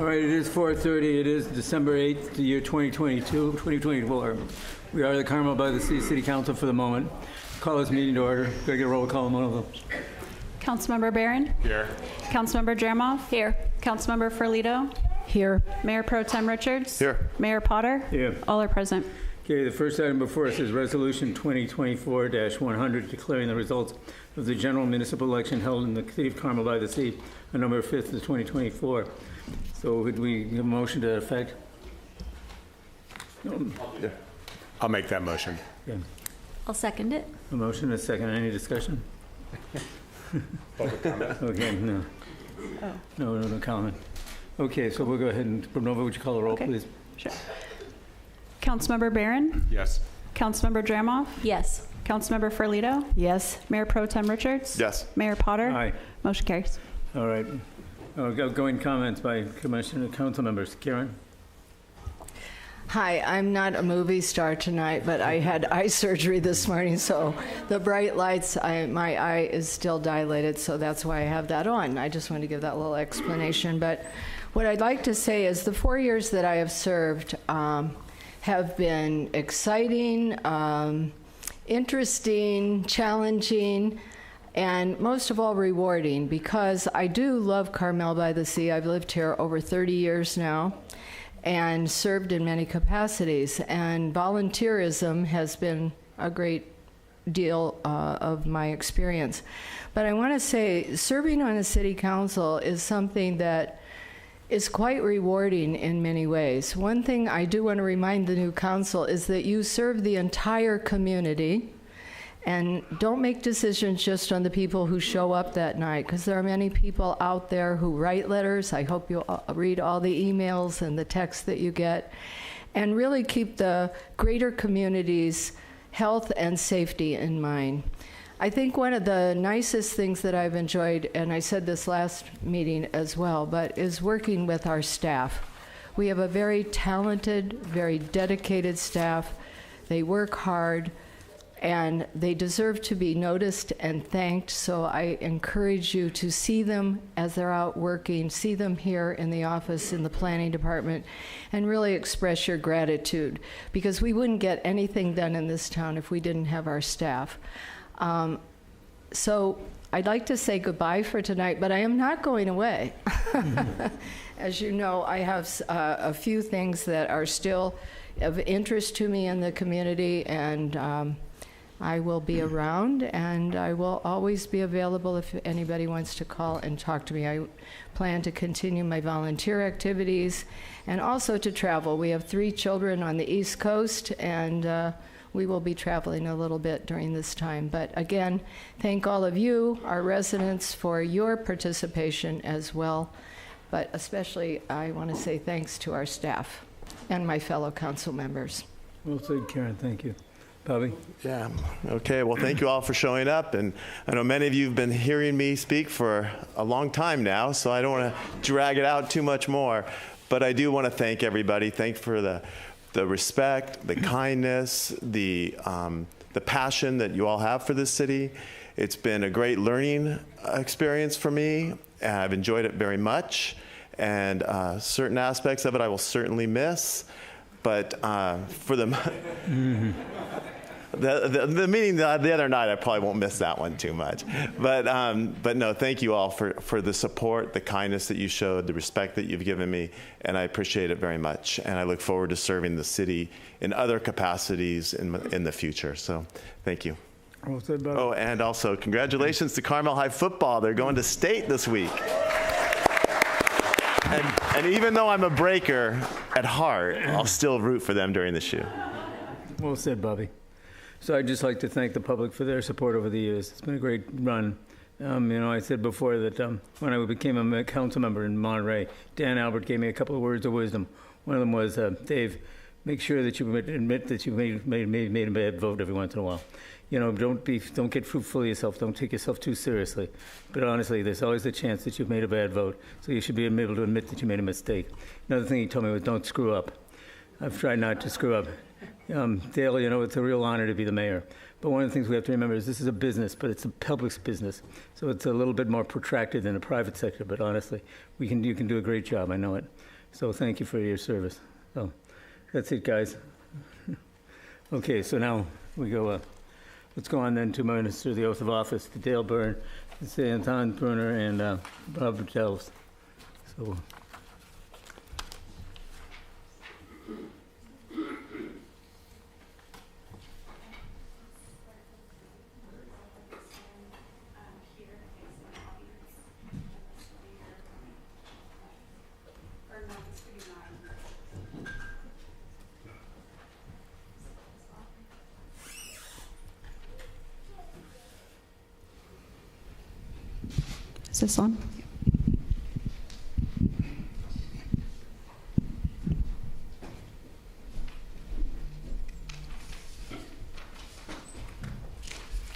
All right, it is 4:30. It is December 8th, the year 2024. We are the Carmel-by-the-Sea City Council for the moment. Call this meeting to order. Got to get a roll call on one of them. Councilmember Byrne? Here. Councilmember Jeremoff? Here. Councilmember Ferlito? Here. Mayor Pro Tem Richards? Here. Mayor Potter? Here. All are present. Okay, the first item before us is Resolution 2024-100, declaring the results of the General Municipal Election held in the City of Carmel-by-the-Sea on November 5th of 2024. So would we give a motion to that effect? Yeah. I'll make that motion. Yeah. I'll second it. A motion and a second. Any discussion? Public comment? Okay, no. Oh. No comment. Okay, so we'll go ahead and, Nova, would you call the roll, Okay. please? Sure. Councilmember Byrne? Yes. Councilmember Jeremoff? Yes. Councilmember Ferlito? Yes. Mayor Pro Tem Richards? Yes. Mayor Potter? Aye. Motion carries. All right. Outgoing comments by Commissioner Council members. Karen? Hi, I'm not a movie star tonight, but I had eye surgery this morning, so the bright lights, my eye is still dilated, so that's why I have that on. I just wanted to give that little explanation. But what I'd like to say is the 4 years that I have served have been exciting, interesting, challenging, and most of all rewarding, because I do love Carmel-by-the-Sea. I've lived here over 30 years now and served in many capacities, and volunteerism has been a great deal of my experience. But I want to say serving on a city council is something that is quite rewarding in many ways. One thing I do want to remind the new council is that you serve the entire community, and don't make decisions just on the people who show up that night, because there are many people out there who write letters. I hope you'll read all the emails and the texts that you get, and really keep the greater community's health and safety in mind. I think one of the nicest things that I've enjoyed, and I said this last meeting as well, but is working with our staff. We have a very talented, very dedicated staff. They work hard, and they deserve to be noticed and thanked, so I encourage you to see them as they're out working, see them here in the office, in the planning department, and really express your gratitude, because we wouldn't get anything done in this town if we didn't have our staff. So I'd like to say goodbye for tonight, but I am not going away. As you know, I have a few things that are still of interest to me in the community, and I will be around, and I will always be available if anybody wants to call and talk to me. I plan to continue my volunteer activities and also to travel. We have 3 children on the East Coast, and we will be traveling a little bit during this time. But again, thank all of you, our residents, for your participation as well. But especially, I want to say thanks to our staff and my fellow council members. Well said, Karen. Thank you. Bobby? Yeah. Okay. Well, thank you all for showing up. And I know many of you have been hearing me speak for a long time now, so I don't want to drag it out too much more. But I do want to thank everybody. Thank for the respect, the kindness, the passion that you all have for this city. It's been a great learning experience for me, and I've enjoyed it very much. And certain aspects of it I will certainly miss. But for the the meeting the other night, I probably won't miss that one too much. But no, thank you all for the support, the kindness that you showed, the respect that you've given me, and I appreciate it very much. And I look forward to serving the city in other capacities in the future. So thank you. Well said, Bobby. Oh, and also congratulations to Carmel High football. They're going to state this week. And even though I'm a breaker at heart, I'll still root for them during the shoe. Well said, Bobby. So I'd just like to thank the public for their support over the years. It's been a great run. I said before that when I became a council member in Monterey, Dan Albert gave me a couple of words of wisdom. One of them was, Dave, make sure that you admit that you made a bad vote every once in a while. Don't get fruitful of yourself. Don't take yourself too seriously. But honestly, there's always a chance that you've made a bad vote. So you should be able to admit that you made a mistake. Another thing he told me was don't screw up. I've tried not to screw up. Dale, it's a real honor to be the mayor. But one of the things we have to remember is this is a business, but it's a public's business. So it's a little bit more protracted than the private sector. But honestly, you can do a great job. I know it. So thank you for your service. So that's it, guys. Okay, so now we go, let's go on then to administer the oath of office to Dale Byrne, Anton Bruner, and Bob Delves. So. Is this on?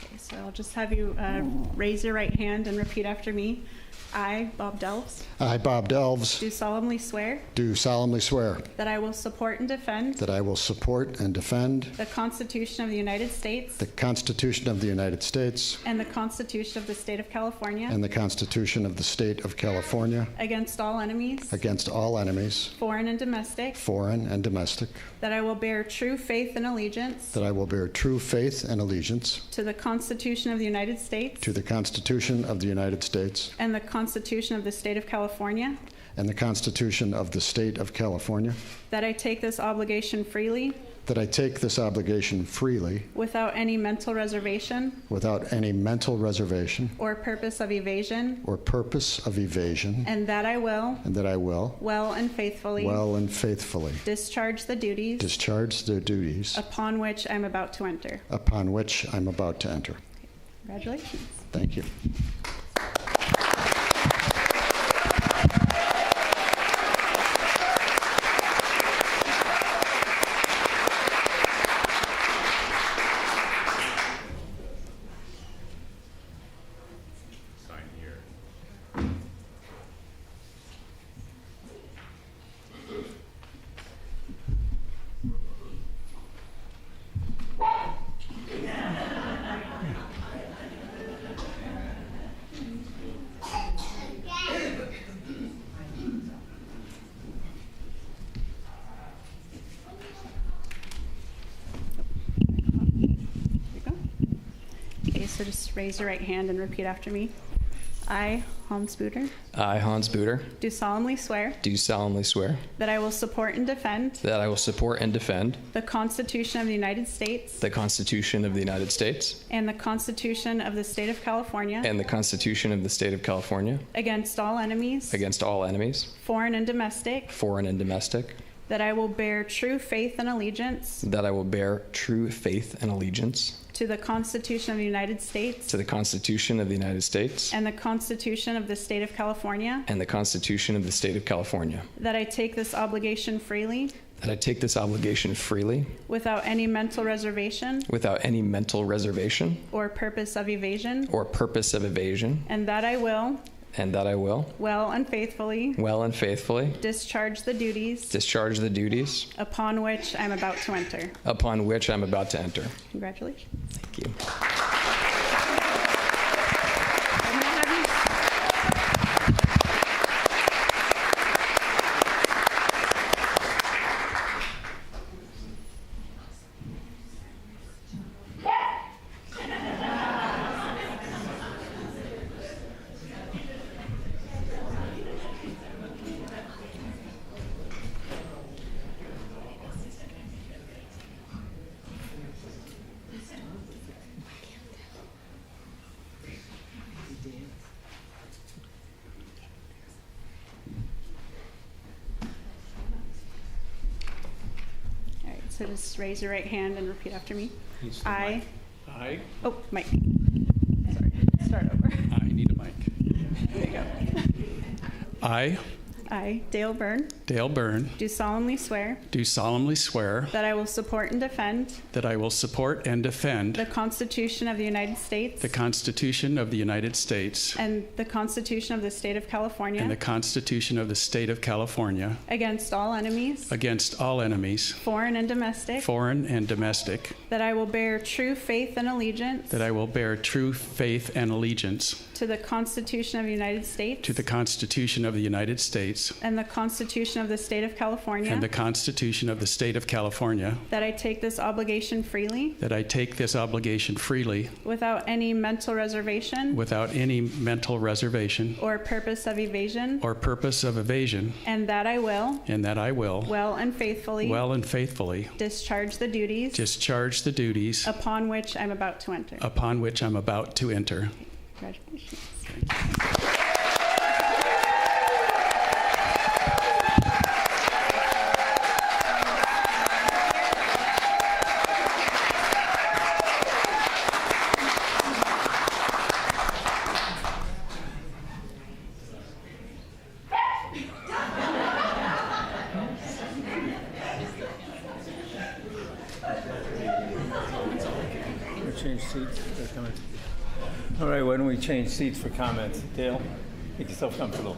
Okay, so I'll just have you raise your right hand and repeat after me. I, Bob Delves, I, Bob Delves, do solemnly swear do solemnly swear that I will support and defend that I will support and defend the Constitution of the United States the Constitution of the United States and the Constitution of the State of California and the Constitution of the State of California against all enemies, against all enemies, foreign and domestic, foreign and domestic, that I will bear true faith and allegiance that I will bear true faith and allegiance to the Constitution of the United States to the Constitution of the United States and the Constitution of the State of California, and the Constitution of the State of California, that I take this obligation freely that I take this obligation freely without any mental reservation without any mental reservation or purpose of evasion, or purpose of evasion, and that I will and that I will well and faithfully discharge the duties discharge the duties upon which I'm about to enter. upon which I'm about to enter. Congratulations. Thank you. So just raise your right hand and repeat after me. I, Hans Buder, I, Hans Buder, do solemnly swear do solemnly swear that I will support and defend that I will support and defend the Constitution of the United States the Constitution of the United States and the Constitution of the State of California and the Constitution of the State of California against all enemies, foreign and domestic, that I will bear true faith and allegiance that I will bear true faith and allegiance to the Constitution of the United States to the Constitution of the United States and the Constitution of the State of California, and the Constitution of the State of California, that I take this obligation freely without any mental reservation or purpose of evasion, and that I will well and faithfully discharge the duties upon which I'm about to enter. Congratulations. Thank you. I'm gonna have you- All right, so just raise your right hand and repeat after me. I, oh, Mike. Sorry, start over. I need a mic. There you go. I, Dale Byrne, do solemnly swear that I will support and defend the Constitution of the United States Constitution of the United States and the Constitution of the State of and the California Constitution of the State of California against all enemies, against all enemies, foreign and domestic, foreign and domestic, that I will bear true faith and allegiance that I will bear true faith and allegiance to the Constitution of the United States to the Constitution of the United States and the Constitution of the State of California, and the Constitution of the State of California, that I take this obligation freely that I take this obligation freely without any mental reservation without any mental reservation or purpose of evasion, or purpose of evasion, and that I will well and faithfully discharge the duties upon which I'm about to enter. Congratulations. Change seats for comments. All right, why don't we change seats for comments? Dale, make yourself comfortable.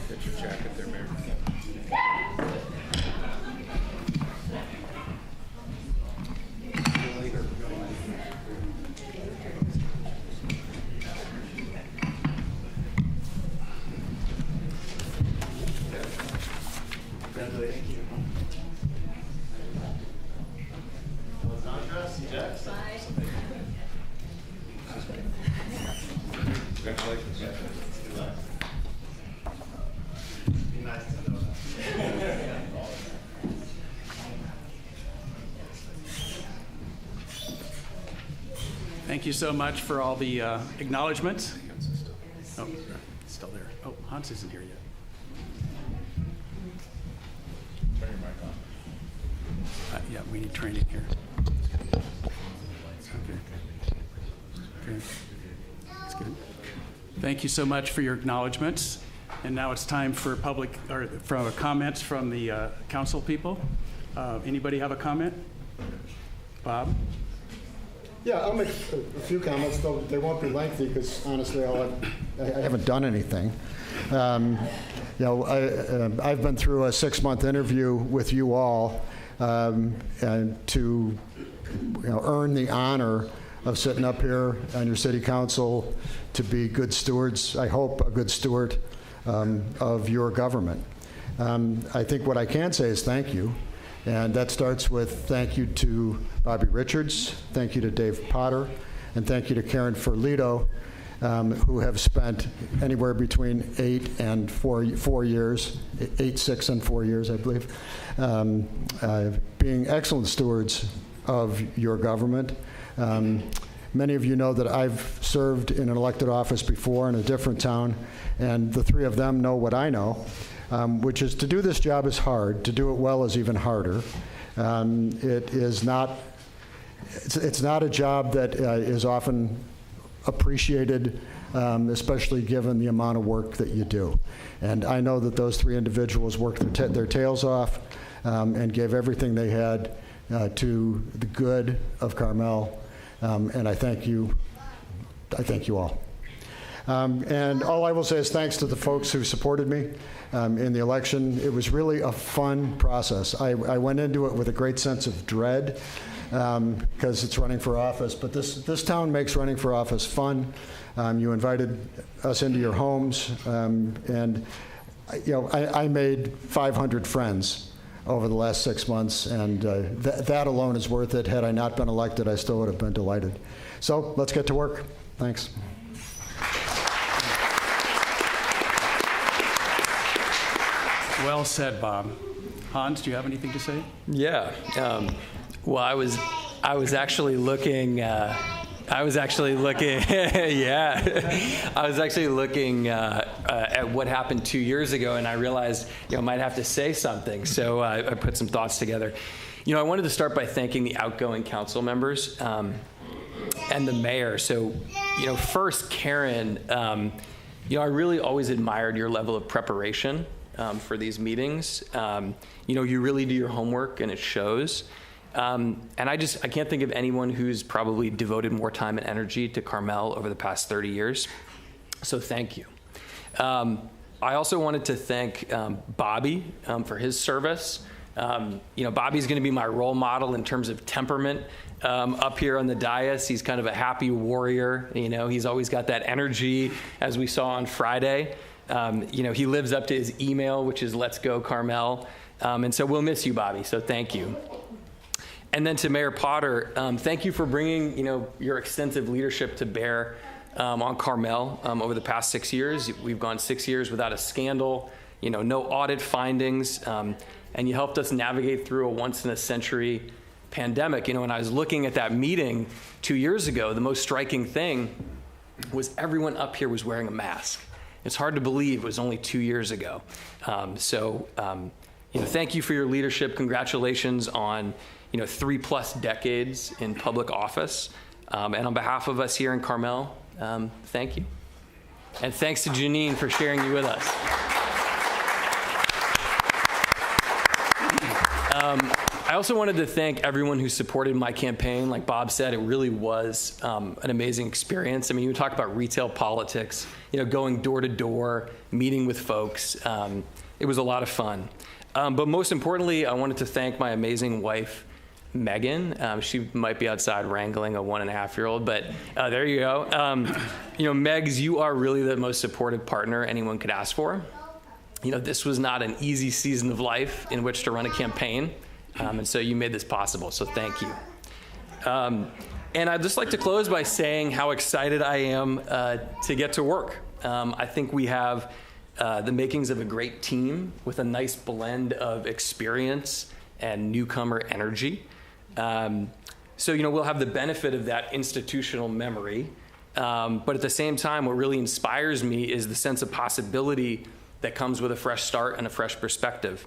Get your jacket there, Mayor. Thank you so much for all the acknowledgments. Oh, it's still there. Oh, Hans isn't here yet. Turn your mic on. Yeah, we need training here. Okay. That's good. Thank you so much for your acknowledgments. And now it's time for comments from the council people. Anybody have a comment? Bob? Yeah, I'll make a few comments, though they won't be lengthy because honestly, I haven't done anything. I've been through a 6-month interview with you all and to earn the honor of sitting up here on your city council to be good stewards, I hope a good steward of your government. I think what I can say is thank you. And that starts with thank you to Bobby Richards, thank you to Dave Potter, and thank you to Karen Ferlito, who have spent anywhere between 8 and 4 years, 8, 6, and 4 years, I believe, being excellent stewards of your government. Many of you know that I've served in an elected office before in a different town, and the three of them know what I know. Which is to do this job is hard. To do it well is even harder. It's not a job that is often appreciated, especially given the amount of work that you do. And I know that those three individuals worked their tails off and gave everything they had to the good of Carmel. And I thank you. I thank you all. And all I will say is thanks to the folks who supported me in the election. It was really a fun process. I went into it with a great sense of dread because it's running for office, but this town makes running for office fun. You invited us into your homes, and I made 500 friends over the last 6 months, and that alone is worth it. Had I not been elected, I still would have been delighted. So let's get to work. Thanks. Well said, Bob. Hans, do you have anything to say? Yeah. Well, I was actually looking. Yeah. I was actually looking at what happened 2 years ago, and I realized I might have to say something. So I put some thoughts together. I wanted to start by thanking the outgoing council members and the mayor. So, first, Karen. I really always admired your level of preparation for these meetings. You really do your homework, and it shows. And I can't think of anyone who's probably devoted more time and energy to Carmel over the past 30 years. So thank you. I also wanted to thank Bobby for his service. Bobby's going to be my role model in terms of temperament up here on the dais. He's kind of a happy warrior. He's always got that energy, as we saw on Friday. He lives up to his email, which is "Let's go Carmel." And so we'll miss you, Bobby. So thank you. And then to Mayor Potter, thank you for bringing, your extensive leadership to bear on Carmel over the past 6 years. We've gone 6 years without a scandal, no audit findings, and you helped us navigate through a once-in-a-century pandemic. When I was looking at that meeting 2 years ago, the most striking thing was everyone up here was wearing a mask. It's hard to believe it was only 2 years ago. Thank you for your leadership. Congratulations on 3+ decades in public office. And on behalf of us here in Carmel, thank you. And thanks to Janine for sharing you with us. I also wanted to thank everyone who supported my campaign. Like Bob said, it really was an amazing experience. I mean, you talk about retail politics, going door to door, meeting with folks. It was a lot of fun. But most importantly, I wanted to thank my amazing wife, Megan. She might be outside wrangling a 1.5-year-old, but there you go. Megs, you are really the most supportive partner anyone could ask for. This was not an easy season of life in which to run a campaign, and so you made this possible, so thank you. And I'd just like to close by saying how excited I am to get to work. I think we have the makings of a great team with a nice blend of experience and newcomer energy. So we'll have the benefit of that institutional memory. But at the same time, what really inspires me is the sense of possibility that comes with a fresh start and a fresh perspective.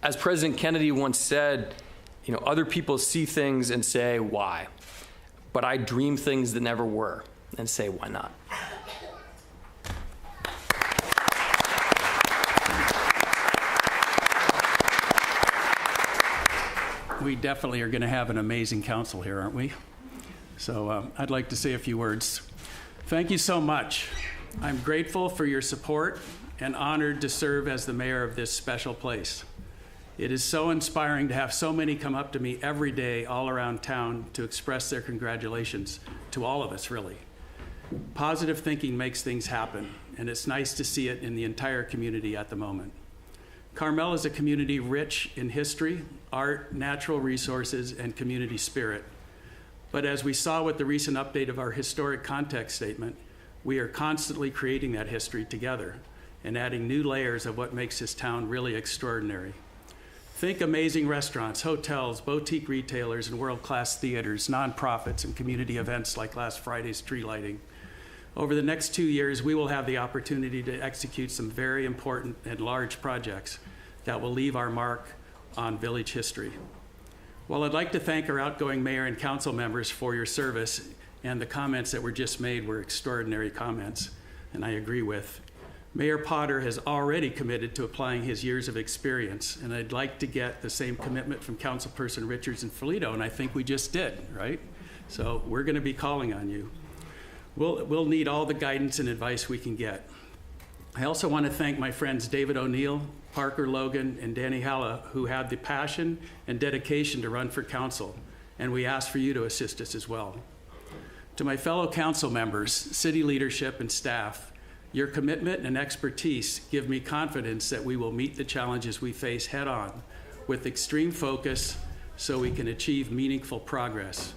As President Kennedy once said, other people see things and say, why? But I dream things that never were and say, why not? We definitely are going to have an amazing council here, aren't we? So I'd like to say a few words. Thank you so much. I'm grateful for your support and honored to serve as the mayor of this special place. It is so inspiring to have so many come up to me every day all around town to express their congratulations to all of us, really. Positive thinking makes things happen, and it's nice to see it in the entire community at the moment. Carmel is a community rich in history, art, natural resources, and community spirit. But as we saw with the recent update of our historic context statement, we are constantly creating that history together and adding new layers of what makes this town really extraordinary. Think amazing restaurants, hotels, boutique retailers, and world-class theaters, nonprofits, and community events like last Friday's tree lighting. Over the next 2 years, we will have the opportunity to execute some very important and large projects that will leave our mark on village history. While I'd like to thank our outgoing mayor and council members for your service, and the comments that were just made were extraordinary comments, and I agree with, Mayor Potter has already committed to applying his years of experience, and I'd like to get the same commitment from Councilperson Richards and Ferlito, and I think we just did, right? So we're going to be calling on you. We'll need all the guidance and advice we can get. I also want to thank my friends David O'Neill, Parker Logan, and Danny Halla, who had the passion and dedication to run for council, and we ask for you to assist us as well. To my fellow council members, city leadership, and staff, your commitment and expertise give me confidence that we will meet the challenges we face head on with extreme focus so we can achieve meaningful progress.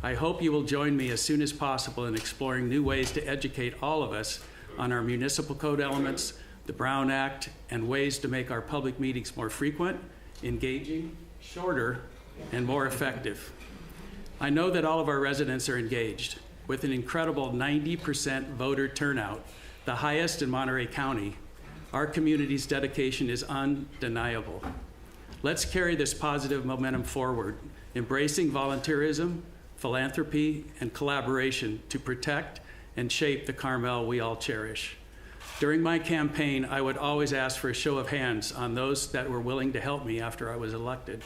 I hope you will join me as soon as possible in exploring new ways to educate all of us on our municipal code elements, the Brown Act, and ways to make our public meetings more frequent, engaging, shorter, and more effective. I know that all of our residents are engaged. With an incredible 90% voter turnout, the highest in Monterey County, our community's dedication is undeniable. Let's carry this positive momentum forward, embracing volunteerism, philanthropy, and collaboration to protect and shape the Carmel we all cherish. During my campaign, I would always ask for a show of hands on those that were willing to help me after I was elected.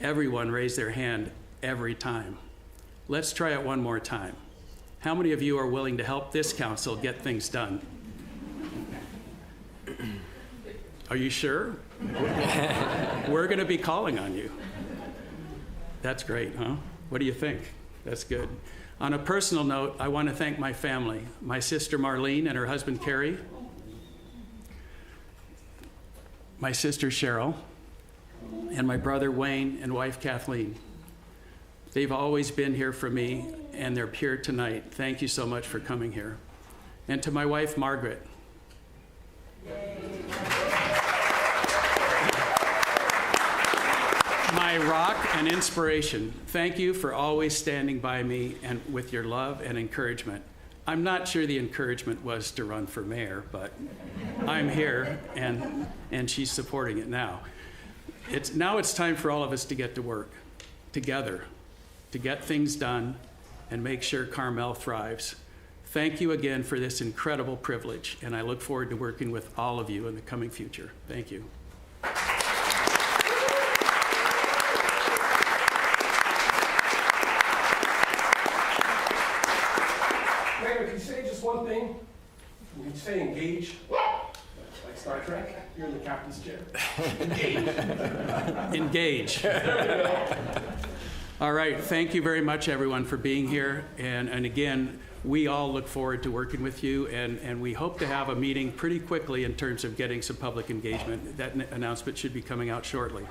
Everyone raised their hand every time. Let's try it one more time. How many of you are willing to help this council get things done? Are you sure? We're going to be calling on you. That's great, huh? What do you think? That's good. On a personal note, I want to thank my family, my sister Marlene and her husband Carrie, my sister Cheryl, and my brother Wayne and wife Kathleen. They've always been here for me, and they're here tonight. Thank you so much for coming here. And to my wife Margaret. My rock and inspiration, thank you for always standing by me and with your love and encouragement. I'm not sure the encouragement was to run for mayor, but I'm here and she's supporting it now. Now it's time for all of us to get to work together to get things done and make sure Carmel thrives. Thank you again for this incredible privilege, and I look forward to working with all of you in the coming future. Thank you. Mayor, can you say just one thing? Can you say engage? Like Star Trek? You're in the captain's chair. Engage. Engage. All right, thank you very much, everyone, for being here. And again, we all look forward to working with you, and we hope to have a meeting pretty quickly in terms of getting some public engagement. That announcement should be coming out shortly.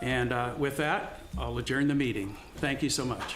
And with that, I'll adjourn the meeting. Thank you so much.